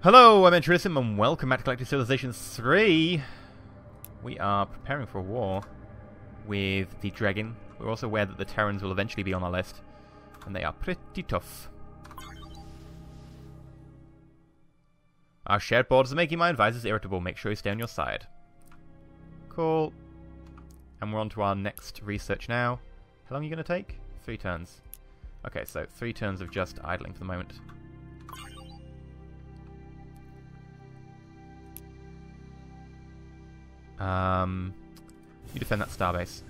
Hello, I'm EnterElysium and welcome back to Galactic Civilizations III. We are preparing for a war with the Dragon. We're also aware that the Terrans will eventually be on our list, and they are pretty tough. Our shared borders are making my advisors irritable. Make sure you stay on your side. Cool. And we're on to our next research now. How long are you going to take? 3 turns. Okay, so 3 turns of just idling for the moment. You defend that starbase.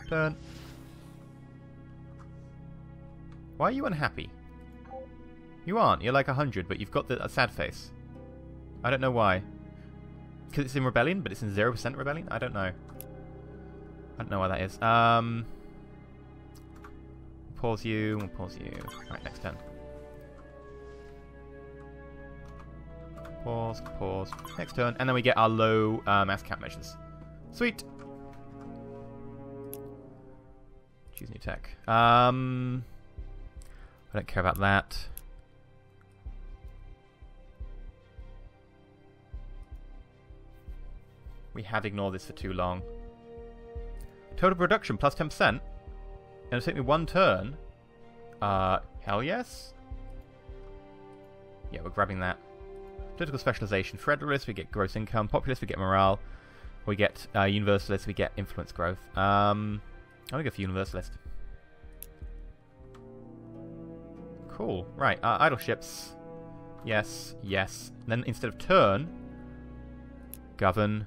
Turn. Why are you unhappy? You aren't. You're like 100, but you've got a sad face. I don't know why. Because it's in rebellion, but it's in 0% rebellion? I don't know. I don't know why that is. Pause you. We'll pause you. Alright, next turn. Pause, pause. Next turn. And then we get our low mass count measures. Sweet. Choose new tech. I don't care about that. We have ignored this for too long. Total production plus 10%. It'll take me 1 turn. Hell yes? Yeah, we're grabbing that. Political specialization. Federalist, we get gross income. Populist, we get morale. We get universalist, we get influence growth. I'm gonna go for universalist. Cool. Right, idle ships. Yes, yes. And then instead of turn, govern.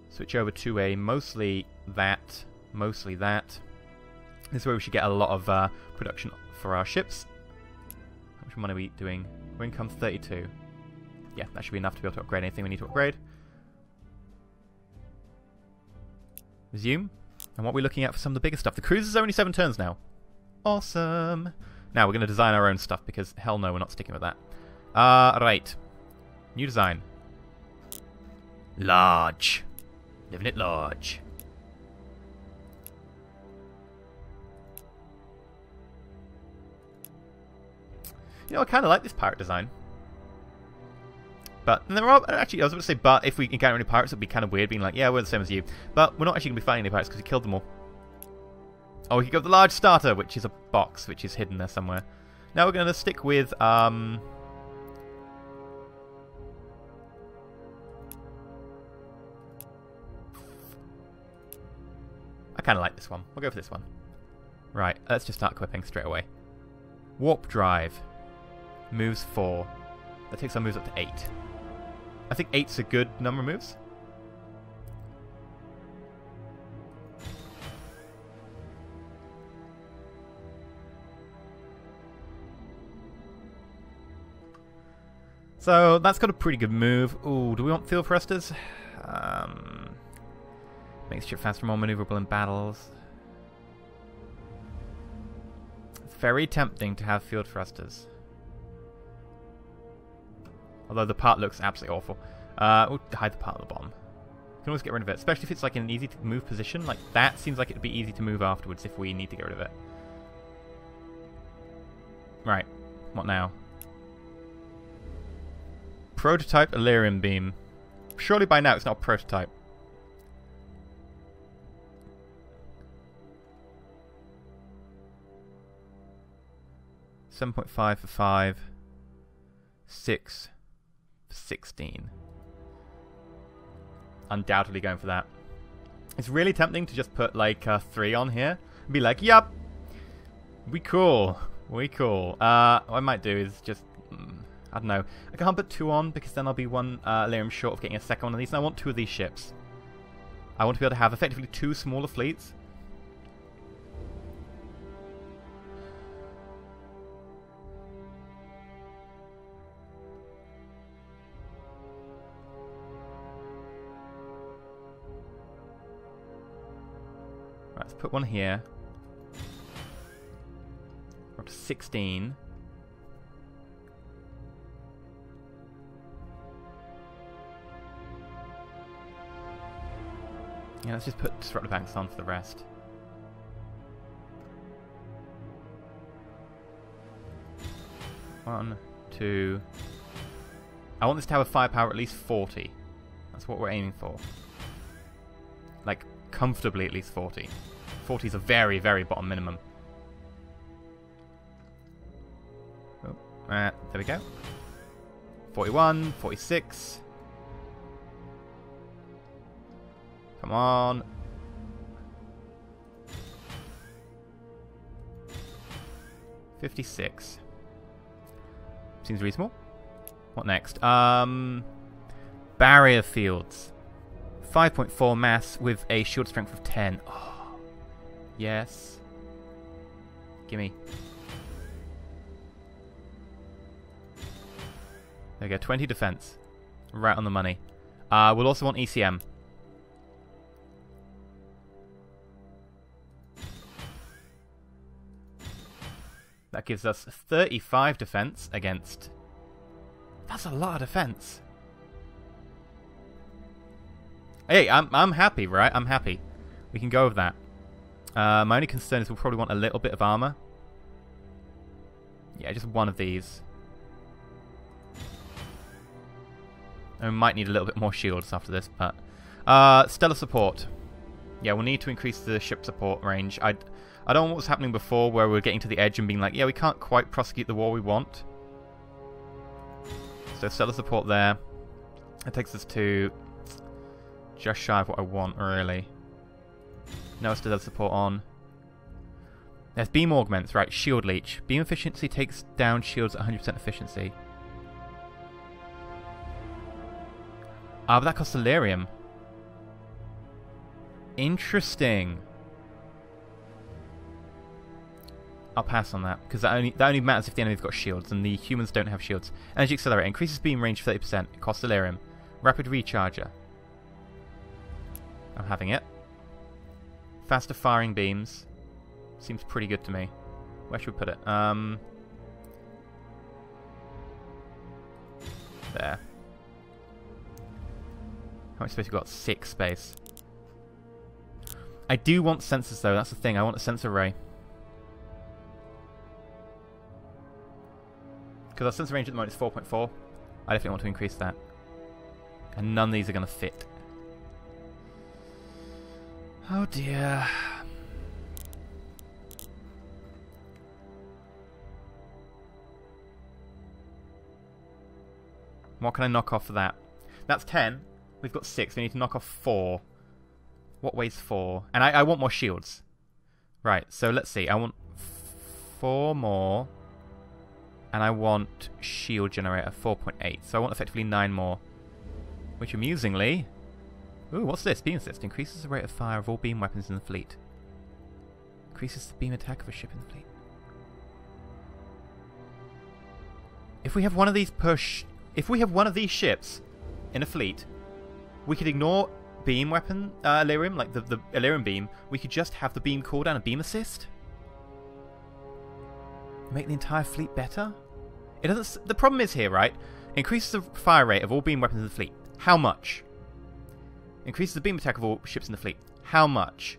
Switch over to a mostly that. Mostly that. This is where we should get a lot of production for our ships. How much money are we doing? Our income's 32. Yeah, that should be enough to be able to upgrade anything we need to upgrade. Resume. And what we're looking at for some of the bigger stuff. The cruiser's only 7 turns now. Awesome. Now we're going to design our own stuff because hell no, we're not sticking with that. Right. New design. Large. Living it large. You know, I kind of like this pirate design. But, and there are, actually, I was about to say, but if we encounter any pirates, it would be kind of weird being like, yeah, we're the same as you. But we're not actually going to be fighting any pirates because we killed them all. Oh, we could go with the large starter, which is a box, which is hidden there somewhere. Now we're going to stick with, I kind of like this one. We'll go for this one. Right, let's just start equipping straight away. Warp drive. Moves 4. That takes our moves up to 8. I think 8's a good number of moves. So that's got a pretty good move. Ooh, do we want field thrusters? Makes ship faster, more maneuverable in battles. It's very tempting to have field thrusters. Although the part looks absolutely awful. We'll hide the part at the bottom. You can always get rid of it, especially if it's like in an easy to move position. Like that seems like it'd be easy to move afterwards if we need to get rid of it. Right, what now? Prototype Elysian beam. Surely by now it's not a prototype. $7.5 for 5. 6. 16. Undoubtedly going for that. It's really tempting to just put like 3 on here and be like, yup, we cool, we cool. What I might do is just, I don't know, I can't put 2 on because then I'll be 1 Elysium short of getting a second one of these, and I want 2 of these ships. I want to be able to have effectively 2 smaller fleets. Let's put 1 here. We're up to 16. Yeah, let's just put disruptive banks on for the rest. 1, 2... I want this to have a firepower at least 40. That's what we're aiming for. Like, comfortably at least 40. 40 is a very, very bottom minimum. Oh, there we go. 41, 46. Come on. 56. Seems reasonable. What next? Barrier fields. 5.4 mass with a shield strength of 10. Oh, yes. Gimme. There we go, 20 defense. Right on the money. We'll also want ECM. That gives us 35 defense against... That's a lot of defense. Hey, I'm happy, right? I'm happy. We can go with that. My only concern is we'll probably want a little bit of armor. Yeah, just one of these. And we might need a little bit more shields after this, but... stellar support. Yeah, we'll need to increase the ship support range. I don't know what was happening before, where we were getting to the edge and being like, yeah, we can't quite prosecute the war we want. So stellar support there. That takes us to just shy of what I want, really. No stellar support on. There's beam augments, right? Shield leech. Beam efficiency takes down shields at 100% efficiency. Ah, but that costs Elysium. Interesting. I'll pass on that, because that only matters if the enemy's got shields, and the humans don't have shields. Energy Accelerator. Increases beam range 30%. It costs Elysium. Rapid Recharger. I'm having it. Faster firing beams. Seems pretty good to me. Where should we put it? There. How much space we got? 6 space. I do want sensors, though. That's the thing. I want a sensor array. Because our sensor range at the moment is 4.4. I definitely want to increase that. And none of these are going to fit. Oh dear. What can I knock off for that? That's 10. We've got 6. We need to knock off 4. What weighs 4? And I want more shields. Right, so let's see. I want 4 more. And I want shield generator 4.8. So I want effectively 9 more. Which amusingly... Ooh, what's this? Beam assist. Increases the rate of fire of all beam weapons in the fleet. Increases the beam attack of a ship in the fleet. If we have one of these If we have one of these ships in a fleet, we could ignore beam weapon Elysium, like the Elysium beam. We could just have the beam cooldown and beam assist. Make the entire fleet better? It doesn't. The problem is here, right? Increases the fire rate of all beam weapons in the fleet. How much? Increases the beam attack of all ships in the fleet. How much?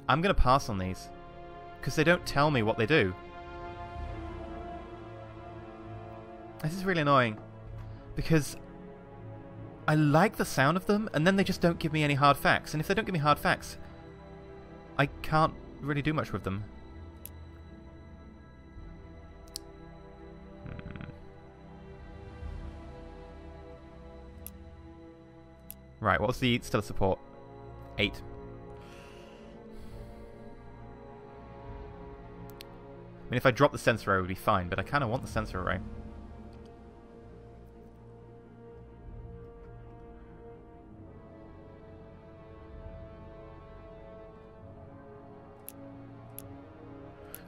I'm going to pass on these. Because they don't tell me what they do. This is really annoying. Because I like the sound of them, and then they just don't give me any hard facts. And if they don't give me hard facts, I can't really do much with them. Right, what's the stellar support? 8. I mean, if I drop the sensor array, it would be fine, but I kind of want the sensor array.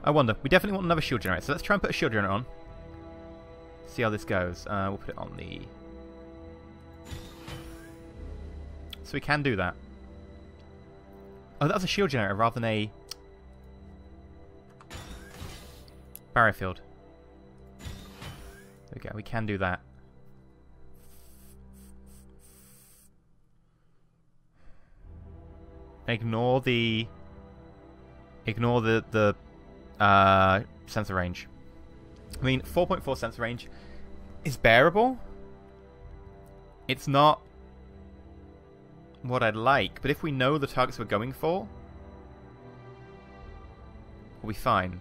I wonder. We definitely want another shield generator, so let's try and put a shield generator on. See how this goes. We'll put it on the... So we can do that. Oh, that was a shield generator rather than a... barrier field. Okay, we can do that. Ignore the sensor range. I mean, 4.4 sensor range is bearable. It's not what I'd like, but if we know the targets we're going for, we'll be fine.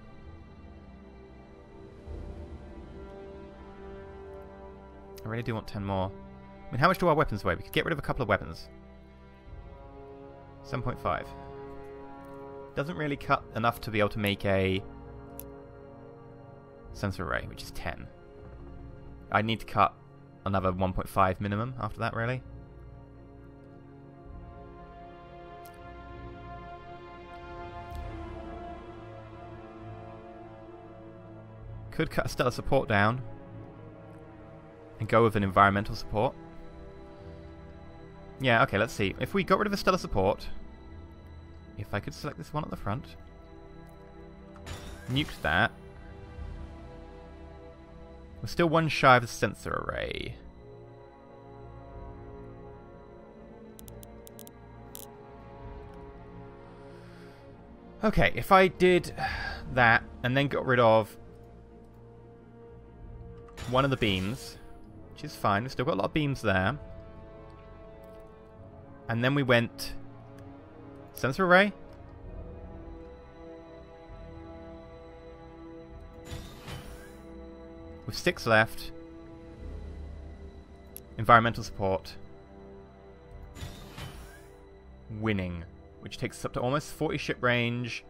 I really do want 10 more. I mean, how much do our weapons weigh? We could get rid of a couple of weapons. 7.5. Doesn't really cut enough to be able to make a sensor array, which is 10. I need to cut another 1.5 minimum after that, really. Could cut a stellar support down and go with an environmental support. Yeah, okay, let's see. If we got rid of a stellar support, if I could select this one at the front, nuked that, we're still one shy of the sensor array. Okay, if I did that and then got rid of one of the beams, which is fine, we've still got a lot of beams there, and then we went sensor array, with 6 left, environmental support, winning, which takes us up to almost 40 ship range.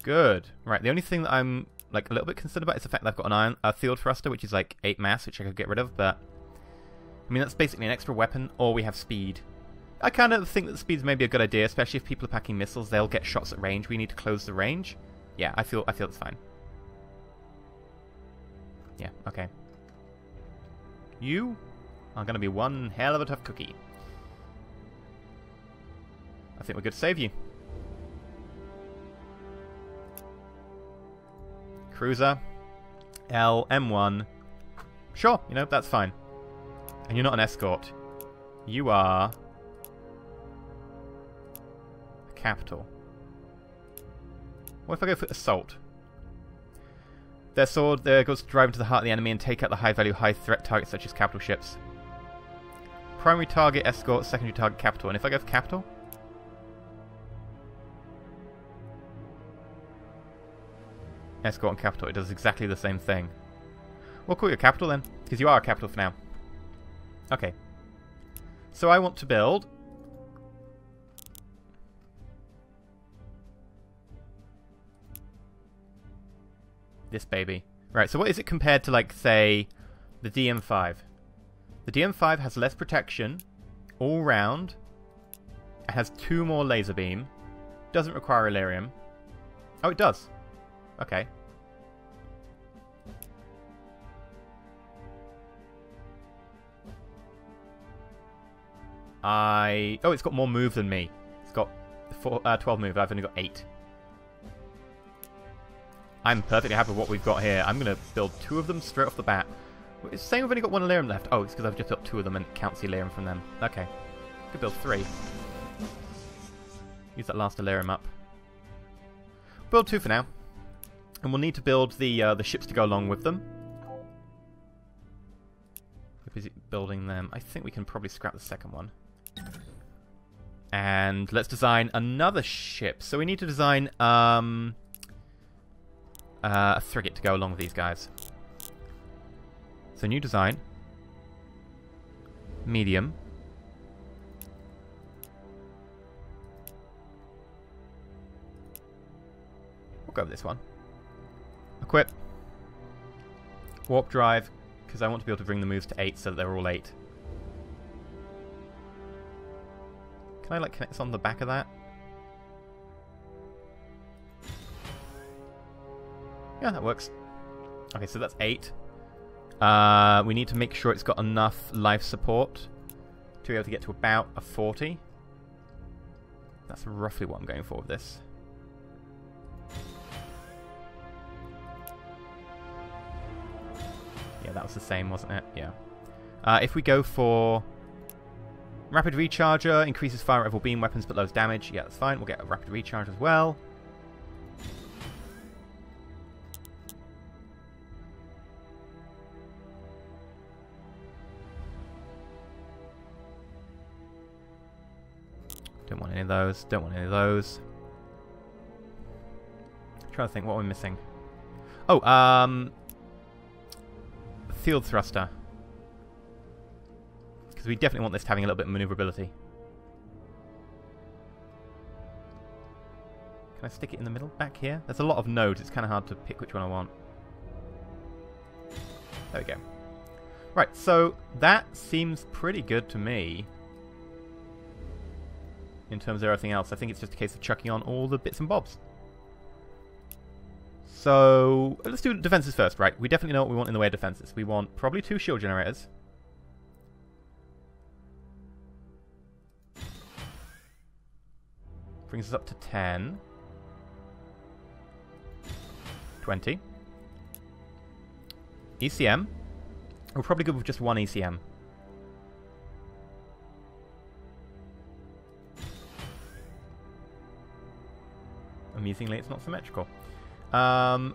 Good. Right, the only thing that I'm like a little bit concerned about is the fact that I've got a field thruster, which is like 8 mass, which I could get rid of, but I mean that's basically an extra weapon, or we have speed. I kind of think that the speed's maybe a good idea, especially if people are packing missiles, they'll get shots at range. We need to close the range. Yeah, I feel it's fine. Yeah, okay. You are going to be one hell of a tough cookie. I think we're good to save you. Cruiser. L, M1. Sure, you know, that's fine. And you're not an escort. You are a capital. What if I go for assault? Their sword there goes to drive into the heart of the enemy and take out the high-value, high-threat targets such as capital ships. Primary target, escort, secondary target, capital. And if I go for capital? Escort and capital, it does exactly the same thing. We'll call you a capital then, because you are a capital for now. Okay. So I want to build this baby. Right, so what is it compared to, like, say, the DM5? The DM5 has less protection all round. It has 2 more laser beam. Doesn't require Elysium. Oh, it does. Okay. Oh, it's got more move than me. It's got 12 move. I've only got 8. I'm perfectly happy with what we've got here. I'm going to build 2 of them straight off the bat. It's saying we've only got 1 Elysium left. Oh, it's because I've just got 2 of them and it counts the Elysium from them. Okay. Could build 3. Use that last Elysium up. Build 2 for now. And we'll need to build the ships to go along with them. We're busy building them. I think we can probably scrap the second one. And let's design another ship. So we need to design a frigate to go along with these guys. So new design. Medium. We'll go with this one. Equip. Warp drive, because I want to be able to bring the moves to 8 so that they're all 8. Can I, like, connect this on the back of that? Yeah, that works. Okay, so that's 8. We need to make sure it's got enough life support to be able to get to about a 40. That's roughly what I'm going for with this. Yeah, that was the same, wasn't it? Yeah. If we go for rapid recharger, increases fire rate of all beam weapons but lowers damage. Yeah, that's fine. We'll get a rapid recharge as well. Don't want any of those. Don't want any of those. I'm trying to think what we're missing. Oh, field thruster. Because we definitely want this having a little bit of maneuverability. Can I stick it in the middle back here? There's a lot of nodes. It's kind of hard to pick which one I want. There we go. Right, so that seems pretty good to me. In terms of everything else, I think it's just a case of chucking on all the bits and bobs. So, let's do defenses first, right? We definitely know what we want in the way of defenses. We want probably 2 shield generators. Brings us up to 10. 20. ECM. We're probably good with just 1 ECM. Amusingly, it's not symmetrical.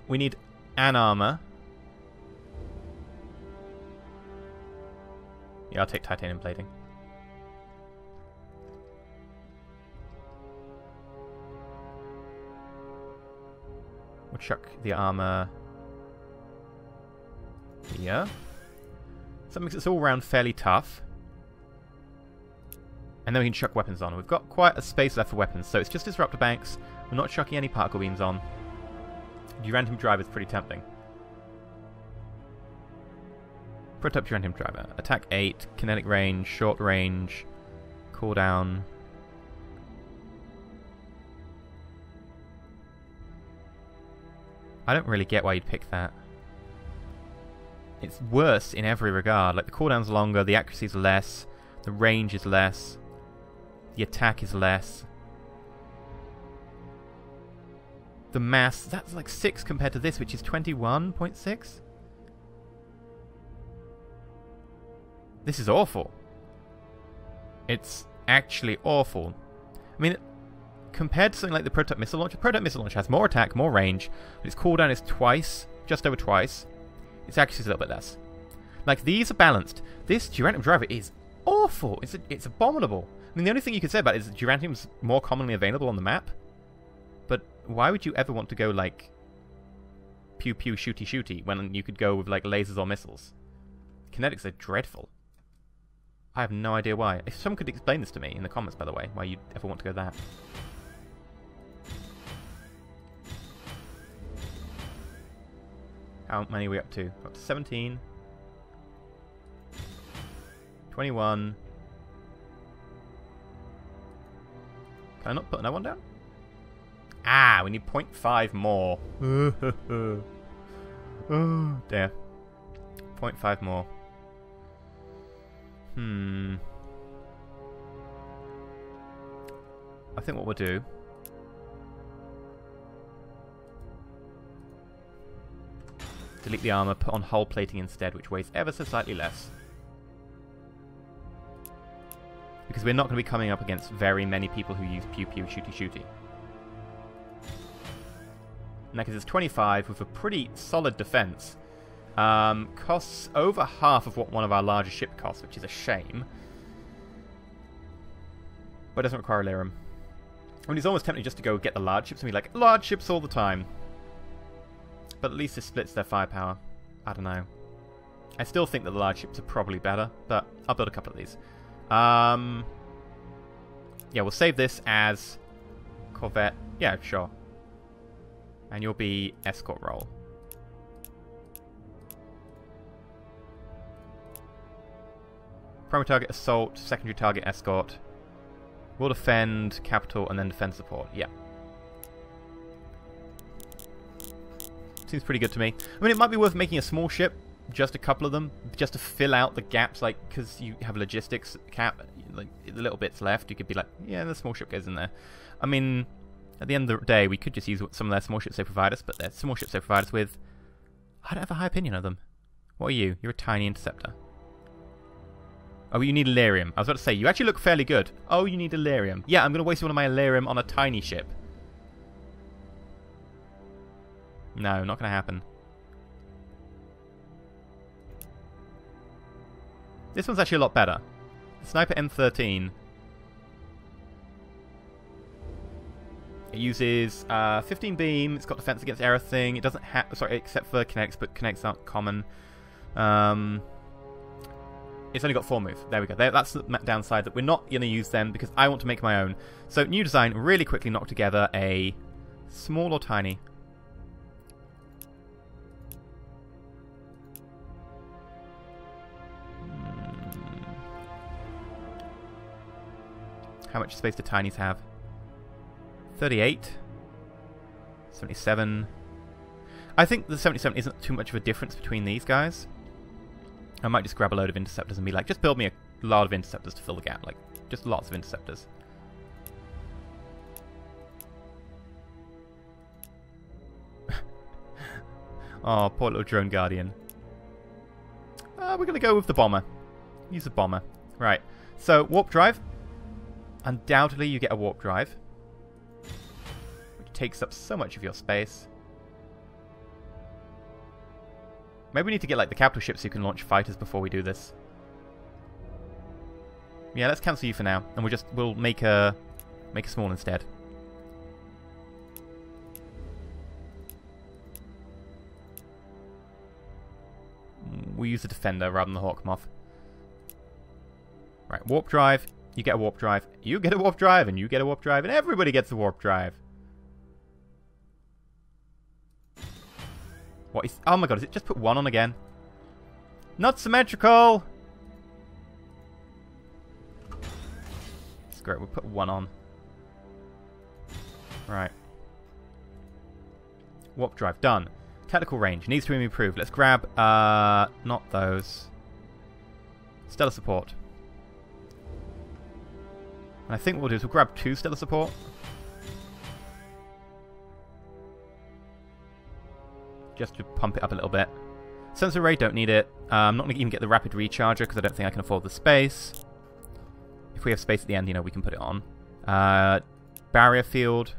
We need an armor. Yeah, I'll take titanium plating. We'll chuck the armor here. So that makes it all round fairly tough. And then we can chuck weapons on. We've got quite a space left for weapons, so it's just disruptor banks. We're not chucking any particle beams on. Duranium driver is pretty tempting. Prototype Duranium driver. Attack 8, kinetic range, short range, cooldown. I don't really get why you'd pick that. It's worse in every regard. Like, the cooldown's longer, the accuracy's less, the range is less, the attack is less. The mass, that's like 6 compared to this, which is 21.6. This is awful. It's actually awful. I mean, compared to something like the prototype missile launcher has more attack, more range, but its cooldown is twice, just over twice. Its accuracy is a little bit less. Like, these are balanced. This Duranium driver is awful. It's abominable. I mean, the only thing you could say about it is that Duranium's more commonly available on the map. But why would you ever want to go, like, pew-pew, shooty-shooty, when you could go with, like, lasers or missiles? Kinetics are dreadful. I have no idea why. If someone could explain this to me in the comments, by the way, why you'd ever want to go that. How many are we up to? We're up to 17. 21. Can I not put another one down? Ah, we need 0.5 more. Oh, dear. 0.5 more. I think what we'll do... delete the armor, put on hull plating instead, which weighs ever so slightly less. Because we're not going to be coming up against very many people who use pew-pew, shooty-shooty. And that gives us 25 with a pretty solid defense. Costs over half of what one of our larger ship costs, which is a shame. But it doesn't require Elysium. I mean, it's almost tempting just to go get the large ships and be like, large ships all the time. But at least this splits their firepower. I don't know. I still think that the large ships are probably better, but I'll build a couple of these. Yeah, we'll save this as corvette. Yeah, sure. And you'll be escort role. Primary target assault, secondary target escort. We'll defend, capital, and then defend support. Yeah. Seems pretty good to me. I mean, it might be worth making a small ship, just a couple of them, just to fill out the gaps, like, because you have logistics cap, like, the little bits left, you could be like, yeah, the small ship goes in there. I mean, at the end of the day, we could just use some of their small ships they provide us, but their small ships they provide us with, I don't have a high opinion of them. What are you? You're a tiny interceptor. Oh, you need Elysium. I was about to say, you actually look fairly good. Oh, you need Elysium. Yeah, I'm going to waste one of my Elysium on a tiny ship. No, not going to happen. This one's actually a lot better. The Sniper M13 It uses 15 beam. It's got defense against everything. It doesn't have... Sorry, except for kinetics, but kinetics aren't common. It's only got 4 move. There we go. That's the downside, that we're not going to use them because I want to make my own. So, new design, really quickly knock together a small or tiny. How much space do tinies have? 38. 77. I think the 77 isn't too much of a difference between these guys. I might just grab a load of interceptors and be like, just build me a lot of interceptors to fill the gap. Like, just lots of interceptors. Oh, poor little drone guardian. We're going to go with the bomber. Use the bomber. Right. So, warp drive. Undoubtedly, you get a warp drive, which takes up so much of your space. Maybe we need to get like the capital ship so you can launch fighters before we do this. Yeah, let's cancel you for now, and we'll make a small instead. We'll use the defender rather than the hawk moth. Right, warp drive. You get a warp drive. You get a warp drive, and you get a warp drive, and everybody gets a warp drive. What is... Oh my god, is it just put 1 on again? Not symmetrical! Screw it, we'll put 1 on. Right. Warp drive, done. Tactical range, needs to be improved. Let's grab, not those. Stellar support. And I think what we'll do is we'll grab 2 stellar support. Just to pump it up a little bit. Sensor array, don't need it. I'm not going to even get the rapid recharger because I don't think I can afford the space. If we have space at the end, you know, we can put it on. Barrier field.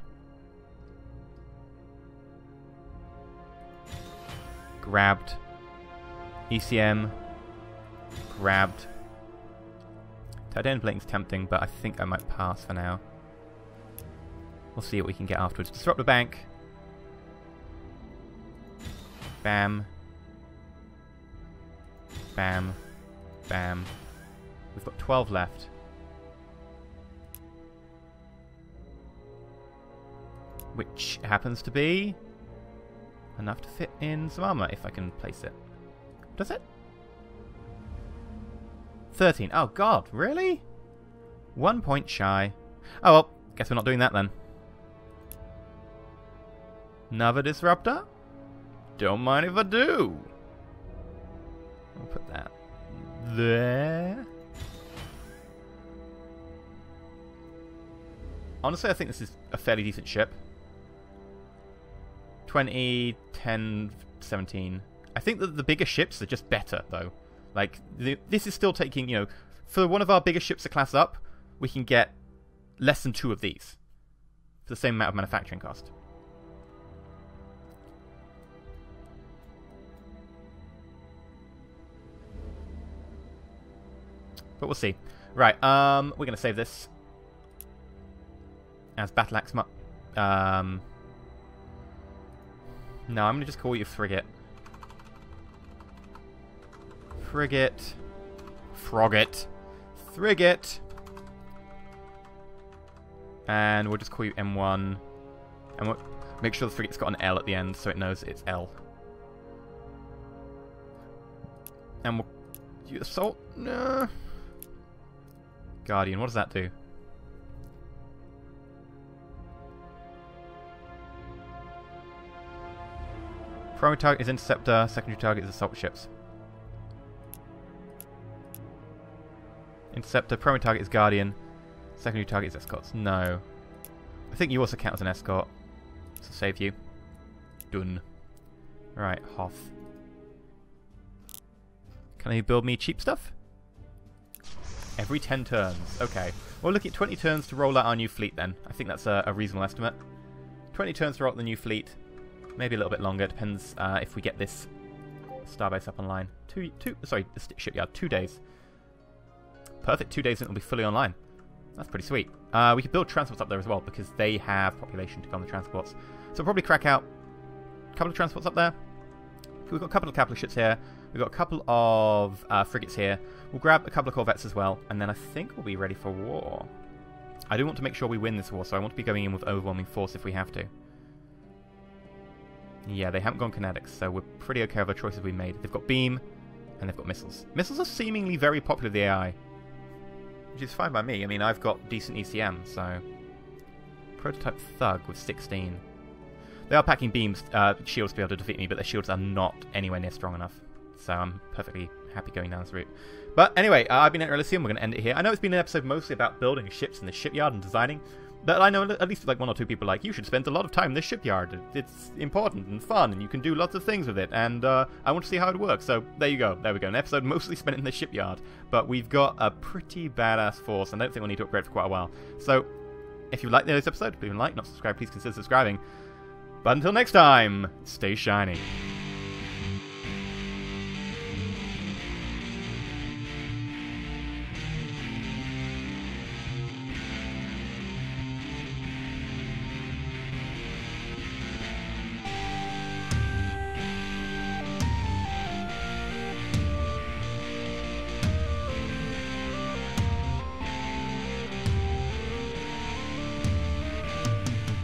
Grabbed. ECM. Grabbed. Titanium plating's tempting, but I think I might pass for now. We'll see what we can get afterwards. Disrupt the bank. Bam. Bam. Bam. We've got 12 left. Which happens to be enough to fit in some armor if I can place it. Does it? 13. Oh god, really? 1 point shy. Oh well, guess we're not doing that then. Another disruptor? Don't mind if I do. I'll put that there. Honestly, I think this is a fairly decent ship. 20, 10, 17. I think that the bigger ships are just better, though. Like, this is still taking, you know, for one of our bigger ships to class up, we can get less than 2 of these for the same amount of manufacturing cost. But we'll see. Right, we're going to save this as Battle Axe. No, I'm going to just call you Frigate. Frigate. Frogate. Frigate. And we'll just call you M1. And we'll make sure the frigate's got an L at the end so it knows it's L. And we'll... You assault? No. Guardian, what does that do? Primary target is interceptor, secondary target is assault ships. Interceptor, primary target is guardian, secondary target is escorts. No. I think you also count as an escort. So save you. Done. Right, Hoth. Can you build me cheap stuff? Every 10 turns. Okay. We'll look at 20 turns to roll out our new fleet then. I think that's a reasonable estimate. 20 turns to roll out the new fleet. Maybe a little bit longer. Depends if we get this starbase up online. Sorry, the shipyard. 2 days. Perfect. 2 days and it'll be fully online. That's pretty sweet. We could build transports up there as well, because they have population to go on the transports. So we'll probably crack out a couple of transports up there. We've got a couple of capital ships here. We've got a couple of frigates here. We'll grab a couple of corvettes as well, and then I think we'll be ready for war. I do want to make sure we win this war, so I want to be going in with overwhelming force if we have to. Yeah, they haven't gone kinetics, so we're pretty okay with the choices we made. They've got beam, and they've got missiles. Missiles are seemingly very popular with the AI, which is fine by me. I mean, I've got decent ECM, so... Prototype Thug with 16. They are packing beams, shields to be able to defeat me, but their shields are not anywhere near strong enough. So I'm perfectly happy going down this route. But anyway, I've been EnterElysium. We're going to end it here. I know it's been an episode mostly about building ships in the shipyard and designing, but I know at least like 1 or 2 people like, you should spend a lot of time in the shipyard. It's important and fun, and you can do lots of things with it, and I want to see how it works. So there you go. There we go. An episode mostly spent in the shipyard, but we've got a pretty badass force, and I don't think we'll need to upgrade for quite a while. So if you liked this episode, please like, not subscribe, please consider subscribing. But until next time, stay shiny.